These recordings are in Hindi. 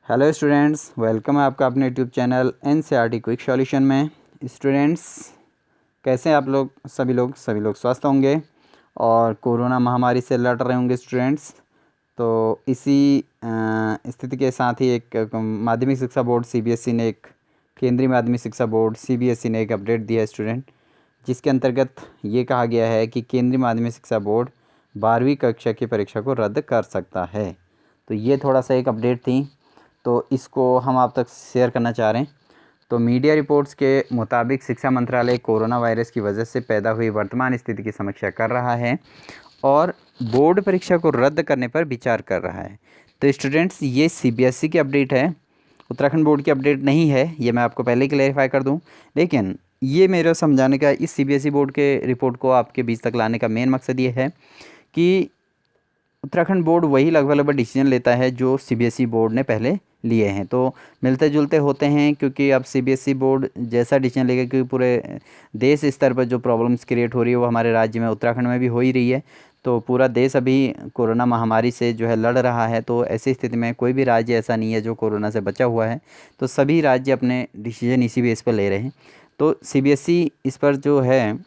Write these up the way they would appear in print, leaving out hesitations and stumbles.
हेलो स्टूडेंट्स, वेलकम है आपका अपने YouTube channel NCERT quick solution में। स्टूडेंट्स, कैसे हैं आप लोग? सभी लोग स्वस्थ होंगे और कोरोना महामारी से लड़ रहे होंगे स्टूडेंट्स। तो इसी स्थिति के साथ ही एक माध्यमिक शिक्षा बोर्ड सीबीएसई ने एक केंद्रीय माध्यमिक शिक्षा बोर्ड सीबीएसई ने एक अपडेट दिया है स्टूडेंट, जिसके अंतर्गत ये कहा गया है कि केंद्रीय माध्यमिक शिक्षा बोर्ड 12वीं कक्षा की परीक्षा को रद्द कर सकता है। तो ये थोड़ा सा एक अपडेट थी, तो इसको हम आप तक शेयर करना चाह रहे हैं। तो मीडिया रिपोर्ट्स के मुताबिक शिक्षा मंत्रालय कोरोना वायरस की वजह से पैदा हुई वर्तमान स्थिति की समीक्षा कर रहा है और बोर्ड परीक्षा को रद्द करने पर विचार कर रहा है। तो स्टूडेंट्स, ये सीबीएसई की अपडेट है, उत्तराखंड बोर्ड की अपडेट नहीं है, ये मैं आपको पहले क्लेरिफाई कर दूं। लेकिन ये मेरा समझाने का, इस सीबीएसई बोर्ड के रिपोर्ट को आपके बीच तक लाने का मेन मकसद ये है कि उत्तराखंड बोर्ड वही लगभग डिसीजन लेता है जो सीबीएसई बोर्ड ने पहले लिए हैं। तो मिलते जुलते होते हैं, क्योंकि अब सीबीएसई बोर्ड जैसा डिसीजन लेगा, क्योंकि पूरे देश स्तर पर जो प्रॉब्लम्स क्रिएट हो रही है वो हमारे राज्य में उत्तराखंड में भी हो ही रही है। तो पूरा देश अभी कोरोना महामारी से जो है लड़ रहा है। तो ऐसी स्थिति में कोई भी राज्य ऐसा नहीं है जो कोरोना से बचा हुआ है। तो सभी राज्य अपने डिसीजन इसी बेस पर ले रहे हैं। तो सीबीएसई इस पर जो है,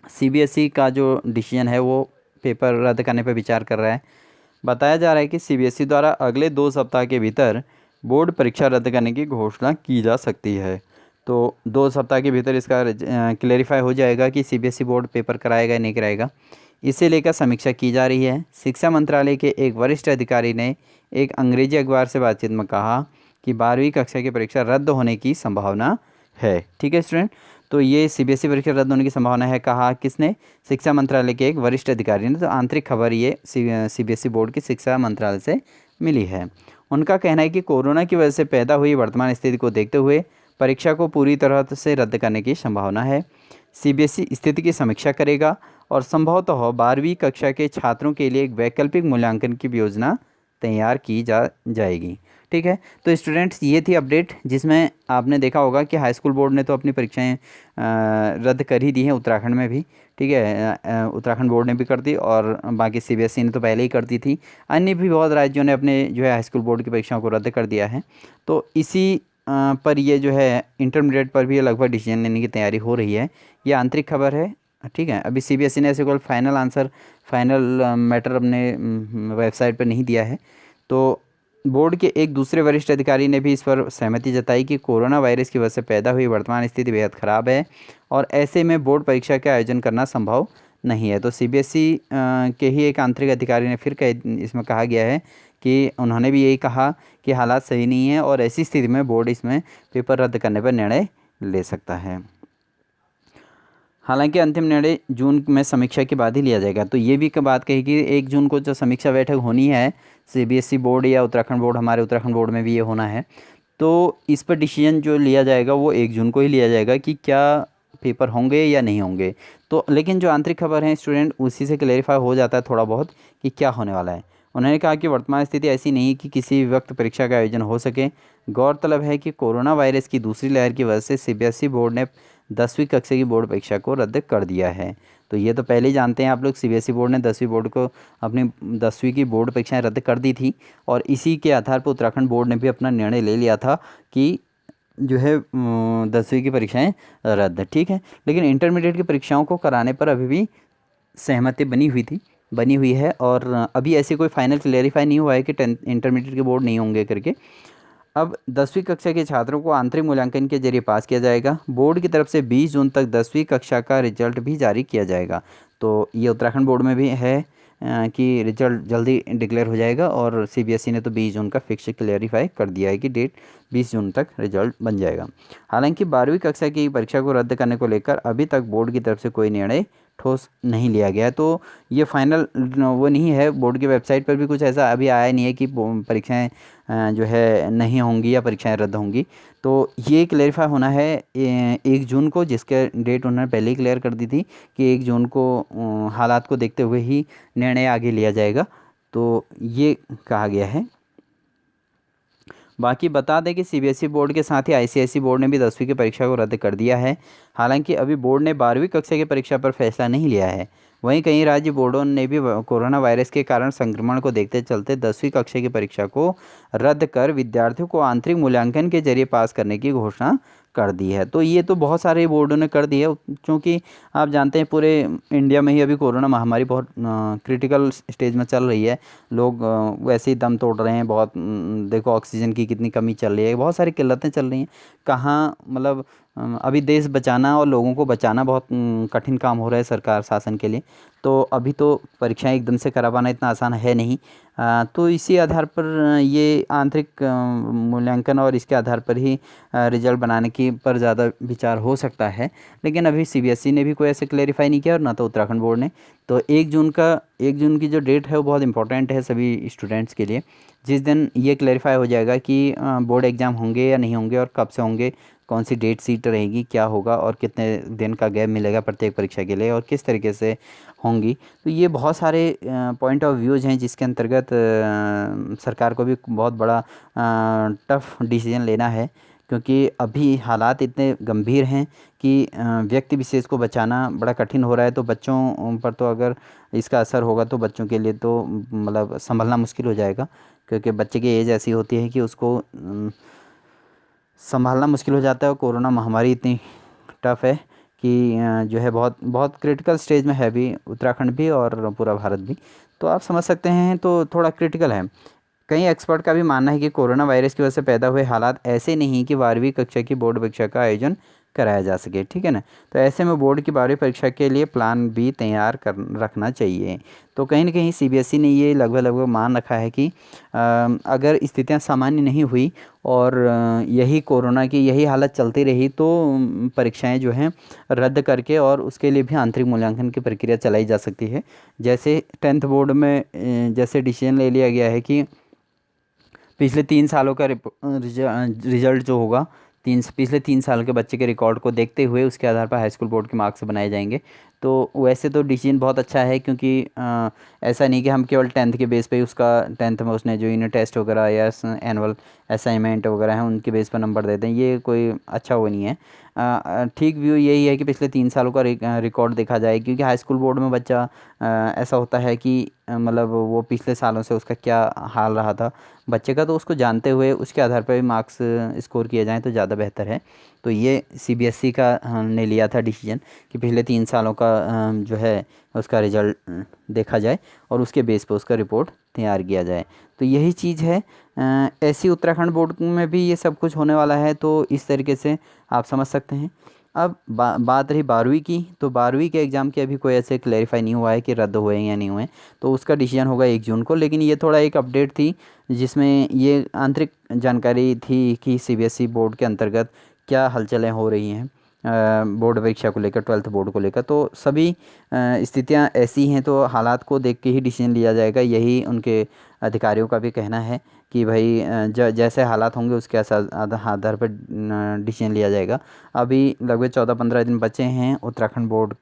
सीबीएसई का जो डिसीजन है वो पेपर रद्द करने पर विचार कर रहा है। बताया जा रहा है कि सीबीएसई द्वारा अगले 2 सप्ताह के भीतर बोर्ड परीक्षा रद्द करने की घोषणा की जा सकती है। तो 2 सप्ताह के भीतर इसका क्लेरिफाई हो जाएगा कि सीबीएसई बोर्ड पेपर कराएगा या नहीं कराएगा। इसे लेकर समीक्षा की जा रही है। शिक्षा मंत्रालय के एक वरिष्ठ अधिकारी ने एक अंग्रेजी अखबार से बातचीत में कहा कि 12वीं कक्षा की परीक्षा रद्द होने की संभावना है। ठीक है स्टूडेंट, तो ये सीबीएसई परीक्षा रद्द होने की संभावना है, कहा किसने? शिक्षा मंत्रालय के एक वरिष्ठ अधिकारी ने। तो आंतरिक खबर ये सीबीएसई बोर्ड की शिक्षा मंत्रालय से मिली है। उनका कहना है कि कोरोना की वजह से पैदा हुई वर्तमान स्थिति को देखते हुए परीक्षा को पूरी तरह से रद्द करने की संभावना है। सीबीएसई स्थिति की समीक्षा करेगा और संभवतः 12वीं कक्षा के छात्रों के लिए एक वैकल्पिक मूल्यांकन की योजना तैयार की जाएगी। ठीक है, तो स्टूडेंट्स, ये थी अपडेट, जिसमें आपने देखा होगा कि हाई स्कूल बोर्ड ने तो अपनी परीक्षाएं रद्द कर ही दी हैं उत्तराखंड में भी। ठीक है, उत्तराखंड बोर्ड ने भी कर दी और बाकी सीबीएसई ने तो पहले ही कर दी थी। अन्य भी बहुत राज्यों ने अपने जो है हाई स्कूल बोर्ड की परीक्षाओं को रद्द कर दिया है। तो इसी पर ये जो है इंटरमीडिएट पर भी लगभग डिसीजन लेने की तैयारी हो रही है। ये आंतरिक खबर है। ठीक है, अभी सीबीएसई ने ऐसे कोई फाइनल आंसर, फाइनल मैटर अपने वेबसाइट पर नहीं दिया है। तो बोर्ड के एक दूसरे वरिष्ठ अधिकारी ने भी इस पर सहमति जताई कि कोरोना वायरस की वजह से पैदा हुई वर्तमान स्थिति बेहद ख़राब है और ऐसे में बोर्ड परीक्षा का आयोजन करना संभव नहीं है। तो सीबीएसई के ही एक आंतरिक अधिकारी ने फिर इसमें कहा गया है कि उन्होंने भी यही कहा कि हालात सही नहीं है और ऐसी स्थिति में बोर्ड इसमें पेपर रद्द करने पर निर्णय ले सकता है। हालांकि अंतिम निर्णय जून में समीक्षा के बाद ही लिया जाएगा। तो ये भी बात कही कि 1 जून को जो समीक्षा बैठक होनी है सीबीएसई बोर्ड या उत्तराखंड बोर्ड, हमारे उत्तराखंड बोर्ड में भी ये होना है। तो इस पर डिसीजन जो लिया जाएगा वो 1 जून को ही लिया जाएगा कि क्या पेपर होंगे या नहीं होंगे। तो लेकिन जो आंतरिक खबर है स्टूडेंट, उसी से क्लेरिफाई हो जाता है थोड़ा बहुत कि क्या होने वाला है। उन्होंने कहा कि वर्तमान स्थिति ऐसी नहीं कि किसी भी वक्त परीक्षा का आयोजन हो सके। गौरतलब है कि कोरोना वायरस की दूसरी लहर की वजह से सीबीएसई बोर्ड ने 10वीं कक्षा की बोर्ड परीक्षा को रद्द कर दिया है। तो ये तो पहले ही जानते हैं आप लोग, सीबीएसई बोर्ड ने 10वीं बोर्ड को अपनी 10वीं की बोर्ड परीक्षाएं रद्द कर दी थी और इसी के आधार पर उत्तराखंड बोर्ड ने भी अपना निर्णय ले लिया था कि जो है 10वीं की परीक्षाएं रद्द। ठीक है, लेकिन इंटरमीडिएट की परीक्षाओं को कराने पर अभी भी सहमति बनी हुई है और अभी ऐसे कोई फाइनल क्लेरिफाई नहीं हुआ है कि इंटरमीडिएट के बोर्ड नहीं होंगे करके। अब 10वीं कक्षा के छात्रों को आंतरिक मूल्यांकन के जरिए पास किया जाएगा। बोर्ड की तरफ से 20 जून तक 10वीं कक्षा का रिजल्ट भी जारी किया जाएगा। तो ये उत्तराखंड बोर्ड में भी है कि रिजल्ट जल्दी डिक्लेयर हो जाएगा और सीबीएसई ने तो 20 जून का फिक्स क्लेरिफाई कर दिया है कि डेट 20 जून तक रिजल्ट बन जाएगा। हालांकि 12वीं कक्षा की परीक्षा को रद्द करने को लेकर अभी तक बोर्ड की तरफ से कोई निर्णय ठोस नहीं लिया गया। तो ये फाइनल वो नहीं है, बोर्ड की वेबसाइट पर भी कुछ ऐसा अभी आया नहीं है कि परीक्षाएं जो है नहीं होंगी या परीक्षाएं रद्द होंगी। तो ये क्लेरिफाई होना है 1 जून को, जिसके डेट उन्होंने पहले ही क्लियर कर दी थी कि 1 जून को हालात को देखते हुए ही निर्णय आगे लिया जाएगा। तो ये कहा गया है। बाकी बता दें कि सीबीएसई बोर्ड के साथ ही आईसीएसई बोर्ड ने भी 10वीं की परीक्षा को रद्द कर दिया है। हालांकि अभी बोर्ड ने 12वीं कक्षा की परीक्षा पर फैसला नहीं लिया है। वहीं कई राज्य बोर्डों ने भी कोरोना वायरस के कारण संक्रमण को देखते चलते 10वीं कक्षा की परीक्षा को रद्द कर विद्यार्थियों को आंतरिक मूल्यांकन के जरिए पास करने की घोषणा कर दी है। तो ये तो बहुत सारे बोर्डों ने कर दी है, क्योंकि आप जानते हैं पूरे इंडिया में ही अभी कोरोना महामारी बहुत क्रिटिकल स्टेज में चल रही है। लोग वैसे ही दम तोड़ रहे हैं बहुत। देखो ऑक्सीजन की कितनी कमी चल रही है, बहुत सारी किल्लतें चल रही हैं। कहाँ मतलब अभी देश बचाना और लोगों को बचाना बहुत कठिन काम हो रहा है सरकार शासन के लिए। तो अभी तो परीक्षाएं एकदम से करा पाना इतना आसान है नहीं। तो इसी आधार पर ये आंतरिक मूल्यांकन और इसके आधार पर ही रिजल्ट बनाने की पर ज़्यादा विचार हो सकता है। लेकिन अभी सीबीएसई ने भी कोई ऐसे क्लेरिफाई नहीं किया और ना तो उत्तराखंड बोर्ड ने। तो 1 जून की जो डेट है वो बहुत इंपॉर्टेंट है सभी स्टूडेंट्स के लिए। जिस दिन ये क्लेरिफाई हो जाएगा कि बोर्ड एग्ज़ाम होंगे या नहीं होंगे और कब से होंगे, कौन सी डेट सीट रहेगी, क्या होगा और कितने दिन का गैप मिलेगा प्रत्येक परीक्षा के लिए और किस तरीके से होंगी। तो ये बहुत सारे पॉइंट ऑफ व्यूज़ हैं जिसके अंतर्गत सरकार को भी बहुत बड़ा टफ डिसीजन लेना है। क्योंकि अभी हालात इतने गंभीर हैं कि व्यक्ति विशेष को बचाना बड़ा कठिन हो रहा है। तो बच्चों पर तो अगर इसका असर होगा तो बच्चों के लिए तो मतलब संभलना मुश्किल हो जाएगा। क्योंकि बच्चे की एज ऐसी होती है कि उसको संभालना मुश्किल हो जाता है। और कोरोना महामारी इतनी टफ है कि जो है बहुत बहुत क्रिटिकल स्टेज में है अभी उत्तराखंड भी और पूरा भारत भी। तो आप समझ सकते हैं, तो थोड़ा क्रिटिकल है। कई एक्सपर्ट का भी मानना है कि कोरोना वायरस की वजह से पैदा हुए हालात ऐसे नहीं कि 12वीं कक्षा की बोर्ड परीक्षा का आयोजन कराया जा सके, ठीक है ना। तो ऐसे में बोर्ड की 12वीं परीक्षा के लिए प्लान भी तैयार कर रखना चाहिए। तो कहीं ना कहीं सीबीएसई ने ये लगभग लगभग मान रखा है कि अगर स्थितियां सामान्य नहीं हुई और यही कोरोना की यही हालत चलती रही तो परीक्षाएं जो हैं रद्द करके और उसके लिए भी आंतरिक मूल्यांकन की प्रक्रिया चलाई जा सकती है। जैसे 10th बोर्ड में जैसे डिसीजन ले लिया गया है कि पिछले 3 सालों का रिजल्ट जो होगा, पिछले 3 साल के बच्चे के रिकॉर्ड को देखते हुए उसके आधार पर हाई स्कूल बोर्ड के मार्क्स बनाए जाएंगे। तो वैसे तो डिसीजन बहुत अच्छा है, क्योंकि ऐसा नहीं कि हम केवल 10th के बेस पे ही उसका 10th में उसने जो यूनिट टेस्ट वगैरह या एनुअल असाइनमेंट वगैरह हैं उनके बेस पर नंबर देते हैं। ये कोई अच्छा वो नहीं है। ठीक व्यू यही है कि पिछले 3 सालों का रिकॉर्ड देखा जाए, क्योंकि हाई स्कूल बोर्ड में बच्चा ऐसा होता है कि मतलब वो पिछले सालों से उसका क्या हाल रहा था बच्चे का, तो उसको जानते हुए उसके आधार पर भी मार्क्स स्कोर किए जाएँ तो ज़्यादा बेहतर है। तो ये सीबीएसई का ने लिया था डिसीजन कि पिछले 3 सालों का जो है उसका रिजल्ट देखा जाए और उसके बेस पर उसका रिपोर्ट तैयार किया जाए। तो यही चीज़ है। ऐसी उत्तराखंड बोर्ड में भी ये सब कुछ होने वाला है। तो इस तरीके से आप समझ सकते हैं। अब बात रही 12वीं की, तो 12वीं के एग्ज़ाम के अभी कोई ऐसे क्लेरिफाई नहीं हुआ है कि रद्द हुए हैं या नहीं हुए। तो उसका डिसीजन होगा 1 जून को। लेकिन ये थोड़ा एक अपडेट थी जिसमें ये आंतरिक जानकारी थी कि सीबीएसई बोर्ड के अंतर्गत क्या हलचलें हो रही हैं बोर्ड परीक्षा को लेकर, 12th बोर्ड को लेकर। तो सभी स्थितियां ऐसी हैं तो हालात को देख के ही डिसीजन लिया जाएगा, यही उनके अधिकारियों का भी कहना है कि भाई जैसे हालात होंगे उसके आधार पर डिसीजन लिया जाएगा। अभी लगभग 14-15 दिन बचे हैं उत्तराखंड बोर्ड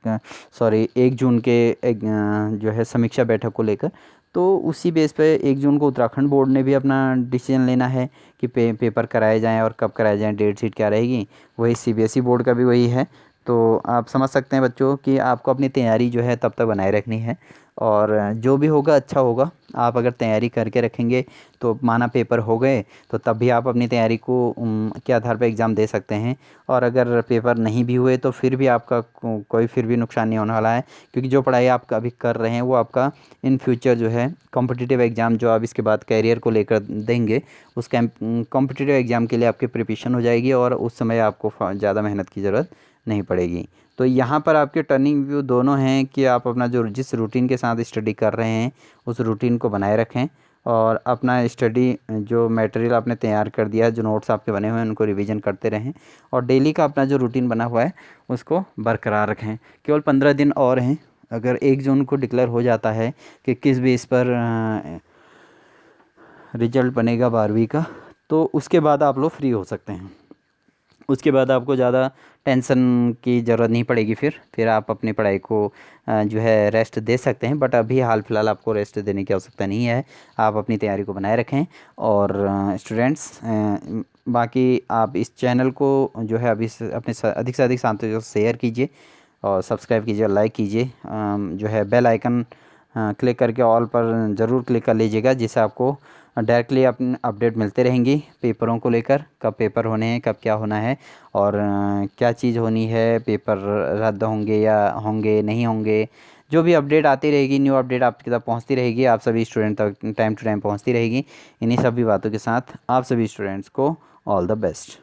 सॉरी 1 जून के जो है समीक्षा बैठक को लेकर। तो उसी बेस पे 1 जून को उत्तराखंड बोर्ड ने भी अपना डिसीजन लेना है कि पेपर कराए जाएं और कब कराए जाएं, डेट शीट क्या रहेगी। वही सीबीएसई बोर्ड का भी वही है। तो आप समझ सकते हैं बच्चों कि आपको अपनी तैयारी जो है तब तक बनाए रखनी है और जो भी होगा अच्छा होगा। आप अगर तैयारी करके रखेंगे तो माना पेपर हो गए तो तब भी आप अपनी तैयारी को के आधार पर एग्ज़ाम दे सकते हैं। और अगर पेपर नहीं भी हुए तो फिर भी आपका कोई फिर भी नुकसान नहीं होने वाला है, क्योंकि जो पढ़ाई आप अभी कर रहे हैं वो आपका इन फ्यूचर जो है कॉम्पिटिटिव एग्ज़ाम जो आप इसके बाद कैरियर को लेकर देंगे उस कॉम्पिटिटिव एग्ज़ाम के लिए आपकी प्रिपरेशन हो जाएगी और उस समय आपको ज़्यादा मेहनत की ज़रूरत नहीं पड़ेगी। तो यहाँ पर आपके टर्निंग व्यू दोनों हैं कि आप अपना जो जिस रूटीन के साथ स्टडी कर रहे हैं उस रूटीन को बनाए रखें और अपना स्टडी जो मटेरियल आपने तैयार कर दिया है, जो नोट्स आपके बने हुए हैं उनको रिवीजन करते रहें और डेली का अपना जो रूटीन बना हुआ है उसको बरकरार रखें। केवल 15 दिन और हैं। अगर 1 जून को डिक्लेयर हो जाता है कि किस बेस पर रिजल्ट बनेगा 12वीं का, तो उसके बाद आप लोग फ्री हो सकते हैं। उसके बाद आपको ज़्यादा टेंशन की ज़रूरत नहीं पड़ेगी। फिर आप अपनी पढ़ाई को जो है रेस्ट दे सकते हैं। बट अभी हाल फिलहाल आपको रेस्ट देने की आवश्यकता नहीं है। आप अपनी तैयारी को बनाए रखें। और स्टूडेंट्स बाकी आप इस चैनल को जो है अभी अपने अधिक से अधिक साथियों से शेयर कीजिए। और सब्सक्राइब कीजिए और लाइक कीजिए। जो है बेल आइकन क्लिक करके ऑल पर ज़रूर क्लिक कर लीजिएगा, जिससे आपको डायरेक्टली अपने अपडेट मिलते रहेंगी पेपरों को लेकर, कब पेपर होने हैं, कब क्या होना है और क्या चीज़ होनी है, पेपर रद्द होंगे या होंगे नहीं होंगे। जो भी अपडेट आती रहेगी, न्यू अपडेट आपकी तक पहुंचती रहेगी, आप सभी स्टूडेंट तक टाइम टू टाइम पहुंचती रहेगी। इन्हीं सभी बातों के साथ आप सभी स्टूडेंट्स को ऑल द बेस्ट।